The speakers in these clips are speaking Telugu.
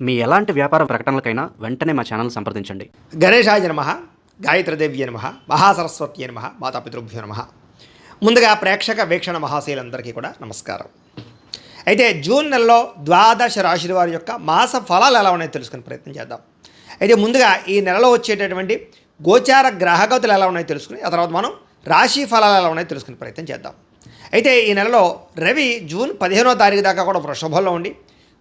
మీ ఎలాంటి వ్యాపార ప్రకటనలకైనా వెంటనే మా ఛానల్ సంప్రదించండి. గణేశాయ నమః, గాయత్రీదేవ్య నమః, మహాసరస్వత్యై నమః, మాతాపితృభ్యో నమః. ముందుగా ప్రేక్షక వీక్షణ మహాశీలందరికీ కూడా నమస్కారం. అయితే జూన్ నెలలో ద్వాదశ రాశుల వారి యొక్క మాస ఫలాలు ఎలా ఉన్నాయో తెలుసుకునే ప్రయత్నం చేద్దాం. అయితే ముందుగా ఈ నెలలో వచ్చేటటువంటి గోచార గ్రహగతులు ఎలా ఉన్నాయో తెలుసుకుని ఆ తర్వాత మనం రాశి ఫలాలు ఎలా ఉన్నాయో తెలుసుకునే ప్రయత్నం చేద్దాం. అయితే ఈ నెలలో రవి జూన్ 15వ తారీఖు దాకా కూడా వృషభంలో ఉండి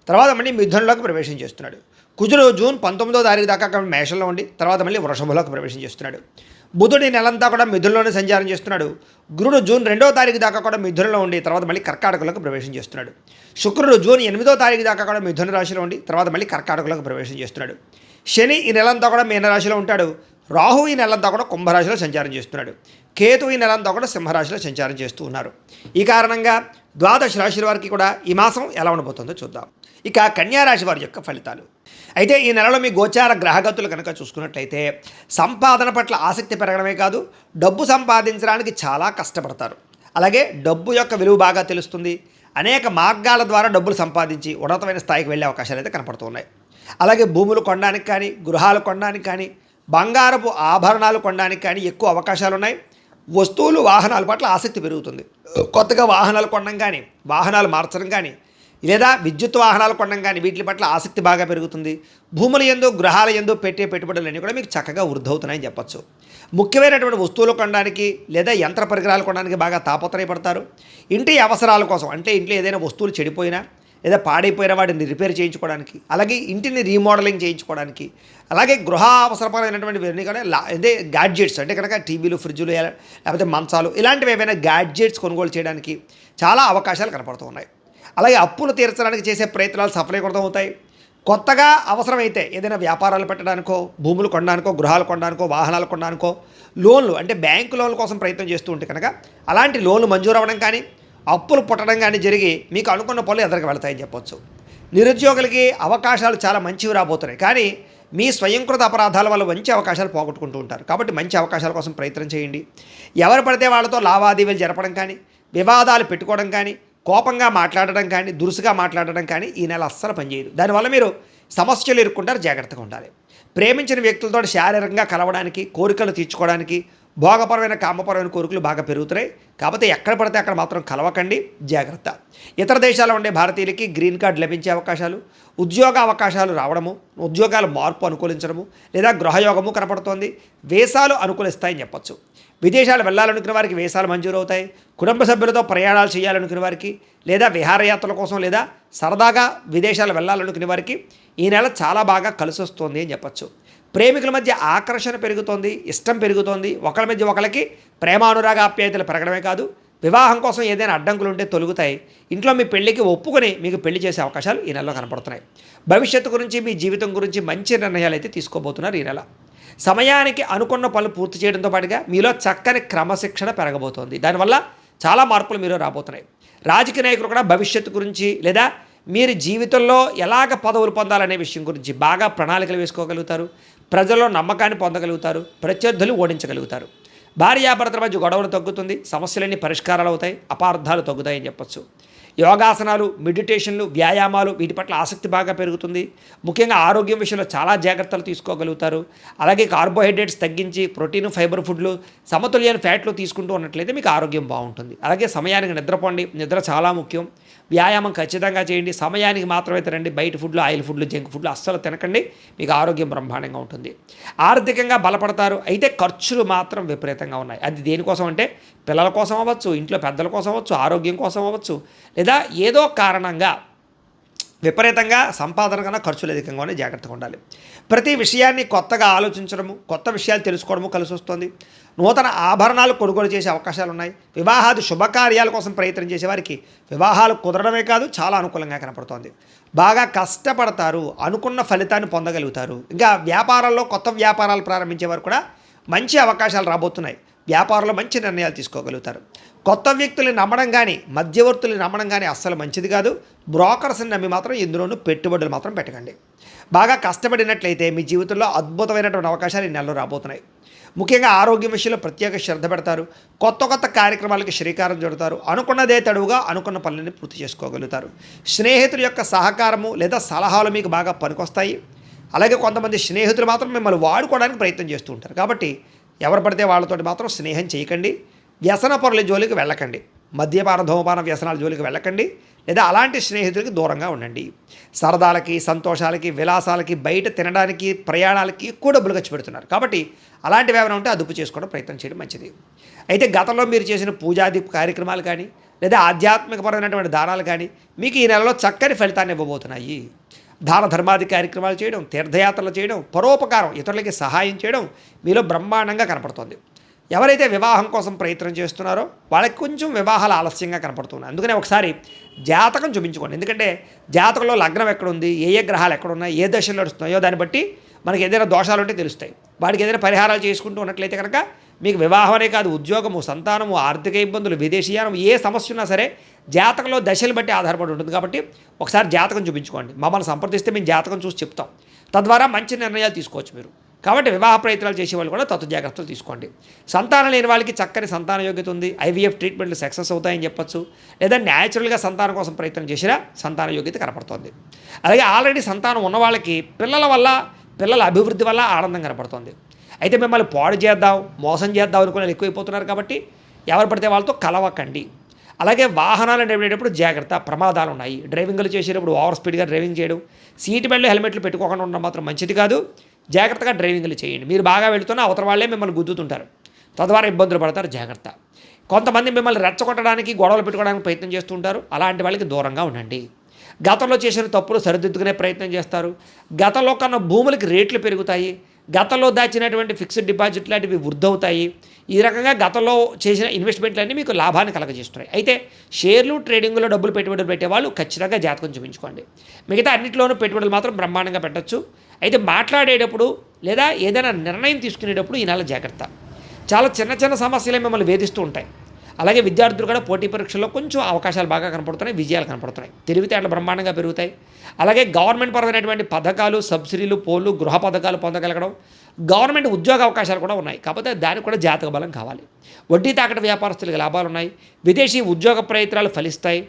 తర్వాత మళ్ళీ మిథునంలోకి ప్రవేశం చేస్తున్నాడు. కుజుడు జూన్ 19వ తారీఖు దాకా మేషంలో ఉండి తర్వాత మళ్ళీ వృషభంలోకి ప్రవేశం చేస్తున్నాడు. బుధుడు నెలంతా కూడా మిథునంలోనే సంచారం చేస్తున్నాడు. గురుడు జూన్ 2వ తారీఖు దాకా కూడా మిథునంలో ఉండి తర్వాత మళ్ళీ కర్కాటకంలోకి ప్రవేశం చేస్తున్నాడు. శుక్రుడు జూన్ 8వ తారీఖు దాకా కూడా మిథున రాశిలో ఉండి తర్వాత మళ్ళీ కర్కాటకంలోకి ప్రవేశం చేస్తున్నాడు. శని ఈ నెలంతా కూడా మీనరాశిలో ఉంటాడు. రాహు ఈ నెలంతా కూడా కుంభరాశిలో సంచారం చేస్తున్నాడు. కేతు ఈ నెలంతా కూడా సింహరాశిలో సంచారం చేస్తూ ఉన్నారు. ఈ కారణంగా ద్వాదశ రాశుల వారికి కూడా ఈ మాసం ఎలా ఉండబోతుందో చూద్దాం. ఇక కన్యారాశి వారి యొక్క ఫలితాలు. అయితే ఈ నెలలో మీ గోచార గ్రహగతులు కనుక చూసుకున్నట్లయితే సంపాదన పట్ల ఆసక్తి పెరగడమే కాదు, డబ్బు సంపాదించడానికి చాలా కష్టపడతారు. అలాగే డబ్బు యొక్క విలువ బాగా తెలుస్తుంది. అనేక మార్గాల ద్వారా డబ్బులు సంపాదించి ఉన్నతమైన స్థాయికి వెళ్ళే అవకాశాలు అయితే కనపడుతున్నాయి. అలాగే భూములు కొనడానికి కానీ, గృహాలు కొనడానికి కానీ, బంగారపు ఆభరణాలు కొనడానికి కానీ ఎక్కువ అవకాశాలు ఉన్నాయి. వస్తువులు వాహనాల పట్ల ఆసక్తి పెరుగుతుంది. కొత్తగా వాహనాలు కొనడం కానీ, వాహనాలు మార్చడం కానీ, లేదా విద్యుత్ వాహనాలు కొనడం కానీ వీటి పట్ల ఆసక్తి బాగా పెరుగుతుంది. భూముల యందు, గృహాల యందు పెట్టే పెట్టుబడులన్నీ కూడా మీకు చక్కగా వృద్ధి అవుతున్నాయని చెప్పచ్చు. ముఖ్యమైనటువంటి వస్తువులు కొనడానికి లేదా యంత్ర పరికరాలు కొనడానికి బాగా తాపత్రయపడతారు. ఇంటి అవసరాల కోసం, అంటే ఇంట్లో ఏదైనా వస్తువులు చెడిపోయినా లేదా పాడైపోయిన వాటిని రిపేర్ చేయించుకోవడానికి, అలాగే ఇంటిని రీమోడలింగ్ చేయించుకోవడానికి, అలాగే గృహ అవసరపరమైనటువంటి కూడా అదే గ్యాడ్జెట్స్ అంటే కనుక టీవీలు, ఫ్రిడ్జులు లేకపోతే మంచాలు ఇలాంటివి ఏవైనా గ్యాడ్జెట్స్ కొనుగోలు చేయడానికి చాలా అవకాశాలు కనపడుతూ ఉన్నాయి. అలాగే అప్పులు తీర్చడానికి చేసే ప్రయత్నాలు సఫలీకృతం అవుతాయి. కొత్తగా అవసరమైతే ఏదైనా వ్యాపారాలు పెట్టడానికో, భూములు కొనడానికో, గృహాలు కొనడానికో, వాహనాలు కొనడానికో లోన్లు అంటే బ్యాంకు లోన్ల కోసం ప్రయత్నం చేస్తూ ఉంటే కనుక అలాంటి లోన్లు మంజూరు అవ్వడం కానీ, అప్పులు పుట్టడం కానీ జరిగి మీకు అనుకున్న పనులు ఎదురుకు వెళతాయని చెప్పొచ్చు. నిరుద్యోగులకి అవకాశాలు చాలా మంచివి రాబోతున్నాయి. కానీ మీ స్వయంకృత అపరాధాల వల్ల మంచి అవకాశాలు పోగొట్టుకుంటూ ఉంటారు. కాబట్టి మంచి అవకాశాల కోసం ప్రయత్నం చేయండి. ఎవరు పడితే వాళ్ళతో లావాదేవీలు జరపడం కానీ, వివాదాలు పెట్టుకోవడం కానీ, కోపంగా మాట్లాడడం కానీ, దురుసుగా మాట్లాడడం కానీ ఈ నెల అస్సలు పనిచేయదు. దానివల్ల మీరు సమస్యలు ఎదుర్కొంటారు. జాగ్రత్తగా ఉండాలి. ప్రేమించిన వ్యక్తులతో శారీరకంగా కలవడానికి, కోరికలు తీర్చుకోవడానికి, భోగపరమైన కామపరమైన కోరికలు బాగా పెరుగుతున్నాయి. కాకపోతే ఎక్కడ పడితే అక్కడ మాత్రం కలవకండి, జాగ్రత్త. ఇతర దేశాల్లో ఉండే భారతీయులకి గ్రీన్ కార్డు లభించే అవకాశాలు, ఉద్యోగ అవకాశాలు రావడము, ఉద్యోగాల మార్పు అనుకూలించడము లేదా గృహయోగము కనపడుతోంది. వీసాలు అనుకూలిస్తాయని చెప్పొచ్చు. విదేశాలు వెళ్ళాలనుకునే వారికి వీసాలు మంజూరు అవుతాయి. కుటుంబ సభ్యులతో ప్రయాణాలు చేయాలనుకునే వారికి, లేదా విహారయాత్రల కోసం, లేదా సరదాగా విదేశాలు వెళ్ళాలనుకునే వారికి ఈ నెల చాలా బాగా కలిసి వస్తుంది అని చెప్పచ్చు. ప్రేమికుల మధ్య ఆకర్షణ పెరుగుతోంది, ఇష్టం పెరుగుతోంది. ఒకరి మధ్య ఒకరికి ప్రేమానురాగ ఆప్యాయతలు పెరగడమే కాదు, వివాహం కోసం ఏదైనా అడ్డంకులు ఉంటే తొలుగుతాయి. ఇంట్లో మీ పెళ్లికి ఒప్పుకొని మీకు పెళ్లి చేసే అవకాశాలు ఈ నెలలో కనపడుతున్నాయి. భవిష్యత్తు గురించి, మీ జీవితం గురించి మంచి నిర్ణయాలు అయితే తీసుకోబోతున్నారు ఈ నెల. సమయానికి అనుకున్న పనులు పూర్తి చేయడంతో పాటుగా మీలో చక్కని క్రమశిక్షణ పెరగబోతోంది. దానివల్ల చాలా మార్పులు మీలో రాబోతున్నాయి. రాజకీయ నాయకులు కూడా భవిష్యత్తు గురించి లేదా మీరు జీవితంలో ఎలాగ పదవులు పొందాలనే విషయం గురించి బాగా ప్రణాళికలు వేసుకోగలుగుతారు. ప్రజల్లో నమ్మకాన్ని పొందగలుగుతారు. ప్రత్యర్థులు ఓడించగలుగుతారు. భార్యాభర్తల మధ్య గొడవలు తగ్గుతుంది. సమస్యలన్నీ పరిష్కారాలు అవుతాయి. అపార్థాలు తగ్గుతాయని చెప్పచ్చు. యోగాసనాలు, మెడిటేషన్లు, వ్యాయామాలు వీటి పట్ల ఆసక్తి బాగా పెరుగుతుంది. ముఖ్యంగా ఆరోగ్యం విషయంలో చాలా జాగ్రత్తలు తీసుకోగలుగుతారు. అలాగే కార్బోహైడ్రేట్స్ తగ్గించి ప్రోటీన్, ఫైబర్ ఫుడ్లు, సమతుల్యమైన ఫ్యాట్లు తీసుకుంటూ ఉన్నట్లయితే మీకు ఆరోగ్యం బాగుంటుంది. అలాగే సమయానికి నిద్రపోండి. నిద్ర చాలా ముఖ్యం. వ్యాయామం ఖచ్చితంగా చేయండి. సమయానికి మాత్రమే తినండి. బయట ఫుడ్లు, ఆయిల్ ఫుడ్లు, జంక్ ఫుడ్లు అస్సలు తినకండి. మీకు ఆరోగ్యం బ్రహ్మాండంగా ఉంటుంది. ఆర్థికంగా బలపడతారు. అయితే ఖర్చులు మాత్రం విపరీతంగా ఉన్నాయి. అది దేనికోసం అంటే పిల్లల కోసం అవ్వచ్చు, ఇంట్లో పెద్దల కోసం అవ్వచ్చు, ఆరోగ్యం కోసం అవ్వచ్చు, లేదా ఏదో కారణంగా విపరీతంగా సంపాదన కన్నా ఖర్చులు అధికంగానే జాగ్రత్తగా ఉండాలి. ప్రతి విషయాన్ని కొత్తగా ఆలోచించడము, కొత్త విషయాలు తెలుసుకోవడము కలిసి వస్తుంది. నూతన ఆభరణాలు కొనుగోలు చేసే అవకాశాలు ఉన్నాయి. వివాహాది శుభకార్యాల కోసం ప్రయత్నం చేసేవారికి వివాహాలు కుదరడమే కాదు చాలా అనుకూలంగా కనపడుతోంది. బాగా కష్టపడతారు. అనుకున్న ఫలితాన్ని పొందగలుగుతారు. ఇంకా వ్యాపారాల్లో కొత్త వ్యాపారాలు ప్రారంభించేవారు కూడా మంచి అవకాశాలు రాబోతున్నాయి. వ్యాపారంలో మంచి నిర్ణయాలు తీసుకోగలుగుతారు. కొత్త వ్యక్తుల్ని నమ్మడం కానీ మధ్యవర్తుల్ని నమ్మడం కానీ అస్సలు మంచిది కాదు. బ్రోకర్స్ని నమ్మి మాత్రం ఇందులోనూ పెట్టుబడులు మాత్రం పెట్టకండి. బాగా కష్టపడినట్లయితే మీ జీవితంలో అద్భుతమైనటువంటి అవకాశాలు ఈ నెలలో రాబోతున్నాయి. ముఖ్యంగా ఆరోగ్యం విషయంలో ప్రత్యేక శ్రద్ధ పెడతారు. కొత్త కార్యక్రమాలకి శ్రీకారం చుడతారు. అనుకున్నదే తడువుగా అనుకున్న పనులని పూర్తి చేసుకోగలుగుతారు. స్నేహితుల యొక్క సహకారము లేదా సలహాలు మీకు బాగా పనికొస్తాయి. అలాగే కొంతమంది స్నేహితులు మాత్రం మిమ్మల్ని వాడుకోవడానికి ప్రయత్నం చేస్తూ ఉంటారు. కాబట్టి ఎవరు పడితే వాళ్ళతోటి మాత్రం స్నేహం చేయకండి. వ్యసన పరుల జోలికి వెళ్ళకండి. మద్యపాన ధూమపాన వ్యసనాల జోలికి వెళ్ళకండి. లేదా అలాంటి స్నేహితులకి దూరంగా ఉండండి. సరదాలకి సంతోషాలకి విలాసాలకి బయట తినడానికి ప్రయాణాలకి ఎక్కువ డబ్బులు ఖర్చు పెడుతున్నారు. కాబట్టి అలాంటివి ఏమైనా ఉంటే అదుపు చేసుకోవడం ప్రయత్నం చేయడం మంచిది. అయితే గతంలో మీరు చేసిన పూజాది కార్యక్రమాలు కానీ లేదా ఆధ్యాత్మికపరమైనటువంటి దానాలు కానీ మీకు ఈ నెలలో చక్కని ఫలితాన్ని ఇవ్వబోతున్నాయి. దాన ధర్మాది కార్యక్రమాలు చేయడం, తీర్థయాత్రలు చేయడం, పరోపకారం, ఇతరులకి సహాయం చేయడం మీలో బ్రహ్మాండంగా కనపడుతుంది. ఎవరైతే వివాహం కోసం ప్రయత్నం చేస్తున్నారో వాళ్ళకి కొంచెం వివాహాలు ఆలస్యంగా కనపడుతున్నాయి. అందుకనే ఒకసారి జాతకం చూపించుకోండి. ఎందుకంటే జాతకంలో లగ్నం ఎక్కడుంది, ఏ గ్రహాలు ఎక్కడున్నాయి, ఏ దశలో నడుస్తున్నాయో దాన్ని బట్టి మనకి ఏదైనా దోషాలు ఉంటే తెలుస్తాయి. వాటికి ఏదైనా పరిహారాలు చేసుకుంటూ ఉన్నట్లయితే కనుక మీకు వివాహమే కాదు, ఉద్యోగము, సంతానము, ఆర్థిక ఇబ్బందులు, విదేశీయానం, ఏ సమస్య ఉన్నా సరే జాతకంలో దశలు బట్టి ఆధారపడి ఉంటుంది. కాబట్టి ఒకసారి జాతకం చూపించుకోండి. మమ్మల్ని సంప్రదిస్తే మేము జాతకం చూసి చెప్తాం. తద్వారా మంచి నిర్ణయాలు తీసుకోవచ్చు మీరు. కాబట్టి వివాహ ప్రయత్నాలు చేసే వాళ్ళు కూడా తత్వ జాగ్రత్తలు తీసుకోండి. సంతానం లేని వాళ్ళకి చక్కని సంతాన యోగ్యత ఉంది. ఐవీఎఫ్ ట్రీట్మెంట్లు సక్సెస్ అవుతాయని చెప్పొచ్చు. లేదా న్యాచురల్గా సంతానం కోసం ప్రయత్నం చేసినా సంతాన యోగ్యత కనపడుతుంది. అలాగే ఆల్రెడీ సంతానం ఉన్న వాళ్ళకి పిల్లల అభివృద్ధి వల్ల ఆనందం కనపడుతుంది. అయితే మిమ్మల్ని పాడు చేద్దాం, మోసం చేద్దాం అనుకునే ఎక్కువైపోతున్నారు. కాబట్టి ఎవరు పడితే వాళ్ళతో కలవకండి. అలాగే వాహనాలు నడిపేటప్పుడు జాగ్రత్త, ప్రమాదాలు ఉన్నాయి. డ్రైవింగ్లు చేసేటప్పుడు ఓవర్ స్పీడ్గా డ్రైవింగ్ చేయడం, సీట్ బెల్ట్ హెల్మెట్లు పెట్టుకోకుండా ఉండడం మాత్రం మంచిది కాదు. జాగ్రత్తగా డ్రైవింగ్లు చేయండి. మీరు బాగా వెళుతున్నా అవతల వాళ్ళే మిమ్మల్ని గుద్దుతుంటారు, తద్వారా ఇబ్బందులు పడతారు. జాగ్రత్త. కొంతమంది మిమ్మల్ని రెచ్చగొట్టడానికి, గొడవలు పెట్టుకోవడానికి ప్రయత్నం చేస్తుంటారు. అలాంటి వాళ్ళకి దూరంగా ఉండండి. గతంలో చేసిన తప్పులు సరిదిద్దుకునే ప్రయత్నం చేస్తారు. గతంలో కన్నా భూములకి రేట్లు పెరుగుతాయి. గతంలో దాచినటువంటి ఫిక్స్డ్ డిపాజిట్ లాంటివి వృద్ధవుతాయి. ఈ రకంగా గతంలో చేసిన ఇన్వెస్ట్మెంట్లన్నీ మీకు లాభాన్ని కలగజేస్తున్నాయి. అయితే షేర్లు, ట్రేడింగ్లో డబ్బులు పెట్టుబడులు పెట్టేవాళ్ళు ఖచ్చితంగా జాతకం చూపించుకోండి. మిగతా అన్నింటిలోనూ పెట్టుబడులు మాత్రం బ్రహ్మాండంగా పెట్టచ్చు. అయితే మాట్లాడేటప్పుడు లేదా ఏదైనా నిర్ణయం తీసుకునేటప్పుడు ఈ నెల జాగ్రత్త. చాలా చిన్న సమస్యలే మిమ్మల్ని వేధిస్తూ ఉంటాయి. అలాగే విద్యార్థులు కూడా పోటీ పరీక్షల్లో కొంచెం అవకాశాలు బాగా కనపడుతున్నాయి, విజయాలు కనపడుతున్నాయి. తెలివితేటలు బ్రహ్మాండంగా పెరుగుతాయి. అలాగే గవర్నమెంట్ పరమైనటువంటి పథకాలు, సబ్సిడీలు, పోలు, గృహ పథకాలు పొందగలగడం, గవర్నమెంట్ ఉద్యోగ అవకాశాలు కూడా ఉన్నాయి. కాకపోతే దానికి కూడా జాతక బలం కావాలి. వడ్డీ తాకట వ్యాపారస్తులకు లాభాలు ఉన్నాయి. విదేశీ ఉద్యోగ ప్రయత్నాలు ఫలిస్తాయి.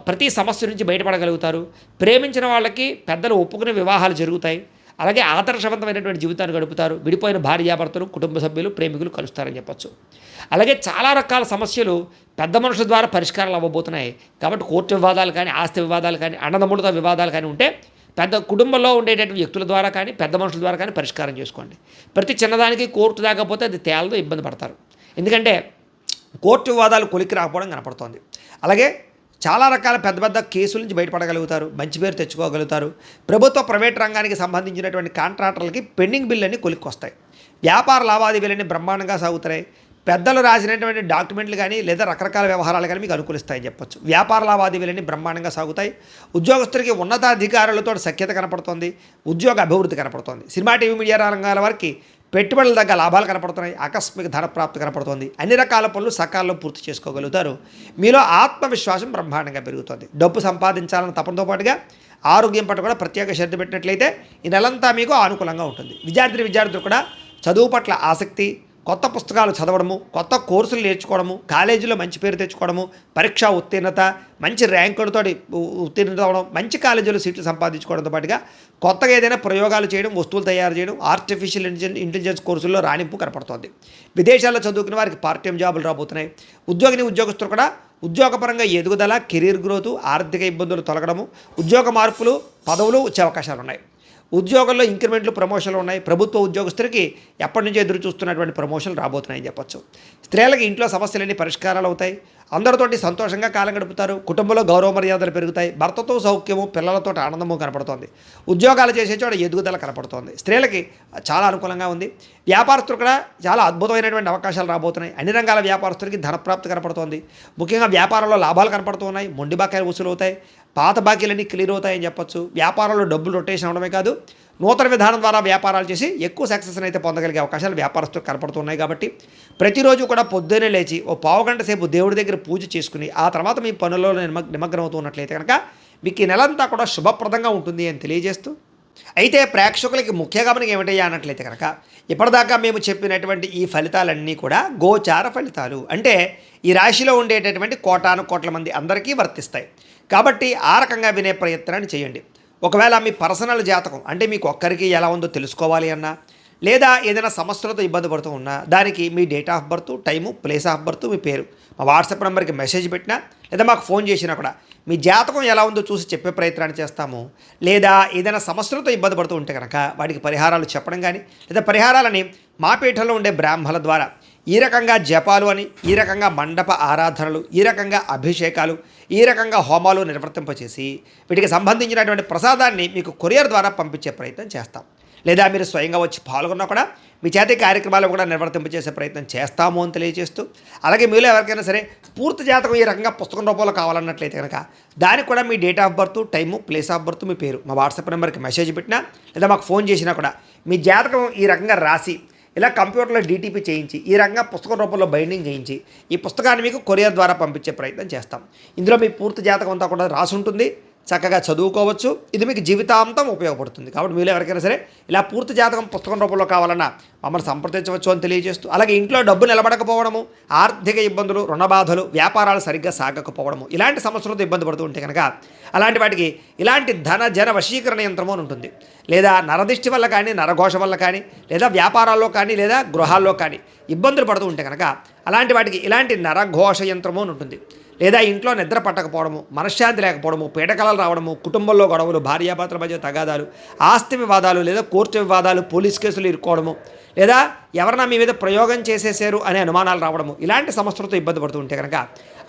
ప్రతి సమస్య నుంచి బయటపడగలుగుతారు. ప్రేమించిన వాళ్ళకి పెద్దలు ఒప్పుకునే వివాహాలు జరుగుతాయి. అలాగే ఆదర్శవంతమైనటువంటి జీవితాన్ని గడుపుతారు. విడిపోయిన భార్యాభర్తలు, కుటుంబ సభ్యులు, ప్రేమికులు కలుస్తారని చెప్పచ్చు. అలాగే చాలా రకాల సమస్యలు పెద్ద మనుషుల ద్వారా పరిష్కారాలు అవ్వబోతున్నాయి. కాబట్టి కోర్టు వివాదాలు కానీ, ఆస్తి వివాదాలు కానీ, అన్నదమ్ములతో వివాదాలు కానీ ఉంటే పెద్ద కుటుంబంలో ఉండేటటువంటి వ్యక్తుల ద్వారా కానీ, పెద్ద మనుషుల ద్వారా కానీ పరిష్కారం చేసుకోండి. ప్రతి చిన్నదానికి కోర్టు దాకపోతే అది తేలతో ఇబ్బంది పడతారు. ఎందుకంటే కోర్టు వివాదాలు కొలిక్కి రాకపోవడం కనపడుతోంది. అలాగే చాలా రకాల పెద్ద కేసుల నుంచి బయటపడగలుగుతారు. మంచి పేరు తెచ్చుకోగలుగుతారు. ప్రభుత్వ ప్రైవేట్ రంగానికి సంబంధించినటువంటి కాంట్రాక్టర్లకి పెండింగ్ బిల్లులన్నీ కొలిక్కి వస్తాయి. వ్యాపార లావాదేవీలన్నీ బ్రహ్మాండంగా సాగుతాయి. పెద్దలు రాసినటువంటి డాక్యుమెంట్లు కానీ లేదా రకరకాల వ్యవహారాలు కానీ మీకు అనుకూలిస్తాయని చెప్పొచ్చు. వ్యాపార లావాదేవీలన్నీ బ్రహ్మాండంగా సాగుతాయి. ఉద్యోగస్తులకి ఉన్నతాధికారులతో సఖ్యత కనపడుతుంది. ఉద్యోగ అభివృద్ధి కనపడుతుంది. సినిమా, టీవీ, మీడియా రంగాల వారికి పెట్టుబడుల దగ్గర లాభాలు కనపడుతున్నాయి. ఆకస్మిక ధనప్రాప్తి కనపడుతుంది. అన్ని రకాల పనులు సకాలంలో పూర్తి చేసుకోగలుగుతారు. మీలో ఆత్మవిశ్వాసం బ్రహ్మాండంగా పెరుగుతుంది. డబ్బు సంపాదించాలన్న తపనతో పాటుగా ఆరోగ్యం పట్ల కూడా ప్రత్యేక శ్రద్ధ పెట్టినట్లయితే ఈ నెలంతా మీకు అనుకూలంగా ఉంటుంది. విద్యార్థులు కూడా చదువు పట్ల ఆసక్తి, కొత్త పుస్తకాలు చదవడము, కొత్త కోర్సులు నేర్చుకోవడము, కాలేజీలో మంచి పేరు తెచ్చుకోవడము, పరీక్షా ఉత్తీర్ణత, మంచి ర్యాంకులతో ఉత్తీర్ణత అవ్వడం, మంచి కాలేజీలో సీట్లు సంపాదించుకోవడంతో పాటుగా కొత్తగా ఏదైనా ప్రయోగాలు చేయడం, వస్తువులు తయారు చేయడం, ఆర్టిఫిషియల్ ఇంటెలిజెన్స్ కోర్సుల్లో రాణింపు కనపడుతోంది. విదేశాల్లో చదువుకునే వారికి పార్ట్ టైం జాబులు రాబోతున్నాయి. ఉద్యోగస్తులు కూడా ఉద్యోగపరంగా ఎదుగుదల, కెరీర్ గ్రోత్, ఆర్థిక ఇబ్బందులు తొలగడము, ఉద్యోగ మార్పులు, పదవులు వచ్చే అవకాశాలు ఉన్నాయి. ఉద్యోగంలో ఇంక్రిమెంట్లు, ప్రమోషన్లు ఉన్నాయి. ప్రభుత్వ ఉద్యోగస్తులకి ఎప్పటి నుంచో ఎదురు చూస్తున్నటువంటి ప్రమోషన్లు రాబోతున్నాయని చెప్పొచ్చు. స్త్రీలకు ఇంట్లో సమస్యలన్నీ పరిష్కారాలు అవుతాయి. అందరితోటి సంతోషంగా కాలం గడుపుతారు. కుటుంబంలో గౌరవ మర్యాదలు పెరుగుతాయి. భర్తతో సౌఖ్యము, పిల్లలతో ఆనందము కనపడుతోంది. ఉద్యోగాలు చేసే చోట ఎదుగుదల కనపడుతోంది. స్త్రీలకి చాలా అనుకూలంగా ఉంది. వ్యాపారస్తులు కూడా చాలా అద్భుతమైనటువంటి అవకాశాలు రాబోతున్నాయి. అన్ని రంగాల వ్యాపారస్తులకి ధనప్రాప్తి కనపడుతోంది. ముఖ్యంగా వ్యాపారంలో లాభాలు కనపడుతున్నాయి. మొండి బకాయిలు వసూలు అవుతాయి. పాత బాకీలన్నీ క్లియర్ అవుతాయని చెప్పొచ్చు. వ్యాపారంలో డబ్బులు రొటేషన్ అవడమే కాదు, నూతన విధానం ద్వారా వ్యాపారాలు చేసి ఎక్కువ సక్సెస్ని అయితే పొందగలిగే అవకాశాలు వ్యాపారస్తులు కనపడుతున్నాయి. కాబట్టి ప్రతిరోజు కూడా పొద్దున్నే లేచి ఓ పావుగంట సేపు దేవుడి దగ్గర పూజ చేసుకుని ఆ తర్వాత మీ పనుల్లో నిమగ్నం అవుతూ ఉన్నట్లయితే కనుక మీకు ఈ నెలంతా కూడా శుభప్రదంగా ఉంటుంది అని తెలియజేస్తూ, అయితే ప్రేక్షకులకి ముఖ్య గమనిక ఏమిటయ్యా అన్నట్లయితే కనుక ఇప్పటిదాకా మేము చెప్పినటువంటి ఈ ఫలితాలన్నీ కూడా గోచార ఫలితాలు, అంటే ఈ రాశిలో ఉండేటటువంటి కోటాను కోట్ల మంది అందరికీ వర్తిస్తాయి. కాబట్టి ఆ రకంగా వినే ప్రయత్నాన్ని చేయండి. ఒకవేళ మీ పర్సనల్ జాతకం అంటే మీకు ఒక్కరికి ఎలా ఉందో తెలుసుకోవాలి అన్నా, లేదా ఏదైనా సమస్యలతో ఇబ్బంది పడుతూ ఉన్నా దానికి మీ date of birth, time, place of birth, మీ పేరు మా వాట్సాప్ నెంబర్కి మెసేజ్ పెట్టినా లేదా మాకు ఫోన్ చేసినా కూడా మీ జాతకం ఎలా ఉందో చూసి చెప్పే ప్రయత్నాన్ని చేస్తాము. లేదా ఏదైనా సమస్యలతో ఇబ్బంది పడుతూ ఉంటే కనుక వాటికి పరిహారాలు చెప్పడం కానీ, లేదా పరిహారాలని మా పీఠంలో ఉండే బ్రాహ్మణుల ద్వారా ఈ రకంగా జపాలు అని, ఈ రకంగా మండప ఆరాధనలు, ఈ రకంగా అభిషేకాలు, ఈ రకంగా హోమాలు నిర్వర్తింపచేసి వీటికి సంబంధించినటువంటి ప్రసాదాన్ని మీకు కొరియర్ ద్వారా పంపించే ప్రయత్నం చేస్తాం. లేదా మీరు స్వయంగా వచ్చి పాల్గొన్నా కూడా మీ చేతి కార్యక్రమాలు కూడా నిర్వర్తింపచేసే ప్రయత్నం చేస్తాము అని తెలియజేస్తూ, అలాగే మీలో ఎవరికైనా సరే పూర్తి జాతకం ఈ రకంగా పుస్తకం రూపంలో కావాలన్నట్లయితే కనుక దానికి కూడా మీ date of birth, time, place of birth, మీ పేరు మా వాట్సాప్ నెంబర్కి మెసేజ్ పెట్టినా లేదా మాకు ఫోన్ చేసినా కూడా మీ జాతకం ఈ రకంగా రాసి ఇలా కంప్యూటర్లో డీటీపీ చేయించి ఈ రకంగా పుస్తకం రూపంలో బైండింగ్ చేయించి ఈ పుస్తకాన్ని మీకు కొరియర్ ద్వారా పంపించే ప్రయత్నం చేస్తాం. ఇందులో మీ పూర్తి జాతకం అంతా కూడా రాసి ఉంటుంది, చక్కగా చదువుకోవచ్చు. ఇది మీకు జీవితాంతం ఉపయోగపడుతుంది. కాబట్టి మీరు ఎవరికైనా సరే ఇలా పూర్తి జాతకం పుస్తకం రూపంలో కావాలన్నా మమ్మల్ని సంప్రదించవచ్చు అని తెలియజేస్తూ, అలాగే ఇంట్లో డబ్బు నిలబడకపోవడము, ఆర్థిక ఇబ్బందులు, రుణ బాధలు, వ్యాపారాలు సరిగ్గా సాగకపోవడము, ఇలాంటి సమస్యలతో ఇబ్బంది పడుతూ ఉంటే కనుక అలాంటి వాటికి ఇలాంటి ధన జన వశీకరణ యంత్రము అని ఉంటుంది. లేదా నరదిష్టి వల్ల కానీ, నరఘోష వల్ల కానీ, లేదా వ్యాపారాల్లో కానీ, లేదా గృహాల్లో కానీ ఇబ్బందులు పడుతూ ఉంటే కనుక అలాంటి వాటికి ఇలాంటి నరఘోష యంత్రము అని ఉంటుంది. లేదా ఇంట్లో నిద్ర పట్టకపోవడము, మనశ్శాంతి లేకపోవడము, పీడకలలు రావడము, కుటుంబంలో గొడవలు, భార్యాభర్తల మధ్య తగాదాలు, ఆస్తి వివాదాలు, లేదా కోర్టు వివాదాలు, పోలీస్ కేసులు ఇరుక్కోవడము, లేదా ఎవరైనా మీ మీద ప్రయోగం చేసేసారు అనే అనుమానాలు రావడము, ఇలాంటి సమస్యలతో ఇబ్బంది పడుతూ ఉంటే కనుక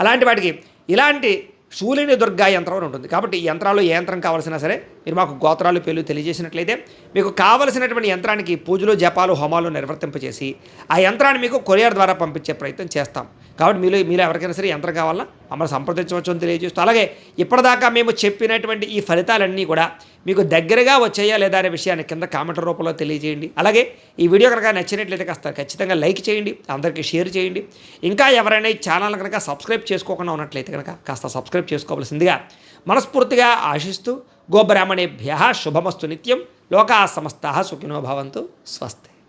అలాంటి వాటికి ఇలాంటి శూలిని దుర్గా యంత్రం అని ఉంటుంది. కాబట్టి ఈ యంత్రాల్లో ఏ యంత్రం కావాల్సినా సరే మీరు మాకు గోత్రాలు పేర్లు తెలియజేసినట్లయితే మీకు కావలసినటువంటి యంత్రానికి పూజలు, జపాలు, హోమాలు నిర్వర్తింపచేసి ఆ యంత్రాన్ని మీకు కొరియర్ ద్వారా పంపించే ప్రయత్నం చేస్తాం. కాబట్టి మీలో ఎవరికైనా సరే యంత్రం కావాలన్నా మమ్మల్ని సంప్రదించవచ్చు అని తెలియజేస్తూ, అలాగే ఇప్పటిదాకా మేము చెప్పినటువంటి ఈ ఫలితాలన్నీ కూడా మీకు దగ్గరగా వచ్చాయా లేదా అనే విషయాన్ని కింద కామెంట్ రూపంలో తెలియజేయండి. అలాగే ఈ వీడియో కనుక నచ్చినట్లయితే కాస్త ఖచ్చితంగా లైక్ చేయండి, అందరికీ షేర్ చేయండి. ఇంకా ఎవరైనా ఈ ఛానల్ కనుక సబ్స్క్రైబ్ చేసుకోకుండా ఉన్నట్లయితే కనుక కాస్త సబ్స్క్రైబ్ చేసుకోవాల్సిందిగా మనస్ఫూర్తిగా ఆశిస్తూ, గోబ్రాహ్మణేభ్యః శుభమస్తు నిత్యం, లోకాః సమస్తాః సుఖినో భవంతు, స్వస్తి.